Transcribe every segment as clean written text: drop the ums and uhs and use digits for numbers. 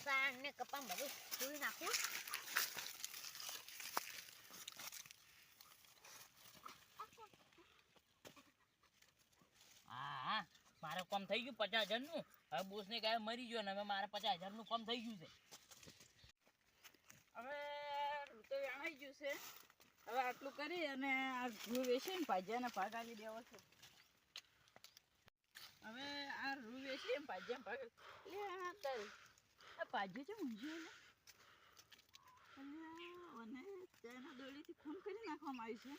સાણ ને કપા બધું ધોઈ નાખું. હા મારે કામ થઈ ગયું 50,000 નું. હવે બોસ ને કહે મરી ગયો ને હવે મારે 50,000 નું કામ થઈ ગયું છે. હવે ઋતુ વેણાઈ ગયું છે. હવે આટલું કરી અને આ રૂ વેચીને ભાજ્યાને ભાગ આપી દેવો છે. હવે આ રૂ વેચીને ભાજ્યાને ભાગ આ ભાજ્યું છે ઊંઝું અને તેના દોડીથી ખૂન કરી નાખવામાં આવ્યું છે.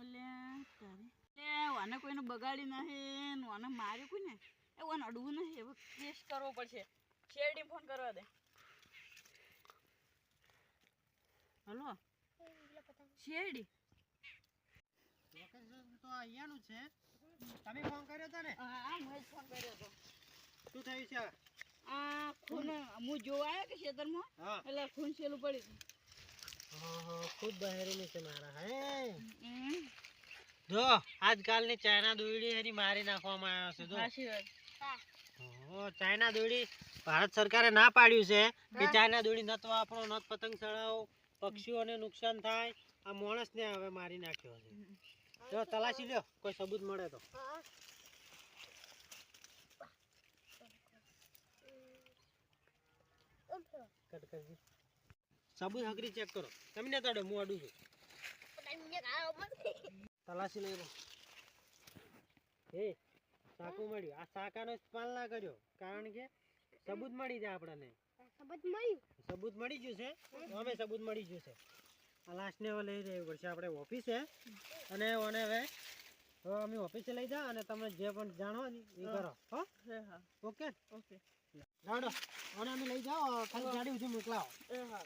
એટલે વાને કોઈને બગાડી નહીં ને વાને માર્યું કોઈ ને એ વાને અડવું નહીં. હવે કેસ કરવો પડશે. શેરડી ફોન કરવા દે. હલો શેરડી લોકેશન તો અહીંયાનું છે. તમે ફોન કર્યો હતો ને? હા મેં જ ફોન કર્યો હતો. શું થયું છે? આ ખૂન હું જોવા આવ્યો કે ખેતરમાં એટલે ખૂન છેલ્લું પડ્યું. ખુદ બહેરી છે મારા. હે જો આજકાલની ચાઇના દોરડી એની મારી નાખવામાં આવ્યો છે. જો સાચી વાત. ચાઇના દોરડી ભારત સરકારે ના પાડ્યું છે કે ચાઇના દોરડી નત વાપરો, નત પતંગ ચડાવો, પક્ષીઓને નુકસાન થાય. આ માણસને હવે મારી નાખ્યો છે. જો તલાશી લ્યો, કોઈ સબૂત મળે તો. સબૂત હકરી ચેક કરો. તમને તડે હું અડું છું. તલાશી લઈ લો. હે સાકુ મળ્યું. આ સાકાનો ઇસ્તેમાલ ના કર્યો કારણ કે સબૂત મળી જાય આપણને. સબૂત મળી ગયું છે. અમે સબૂત મળી ગયું છે. આ લાસ્ટને હવે લઈ જવું પડશે આપણે ઓફિસે અને ઓને હવે અમે ઓફિસે લઈ જાઓ અને તમે જે પણ જાણો ને એ કરો. હો ઓકે ઓકે રાડો અને અમે લઈ જાઓ. ખાલી ગાડી સુધી મોકલાવો. હા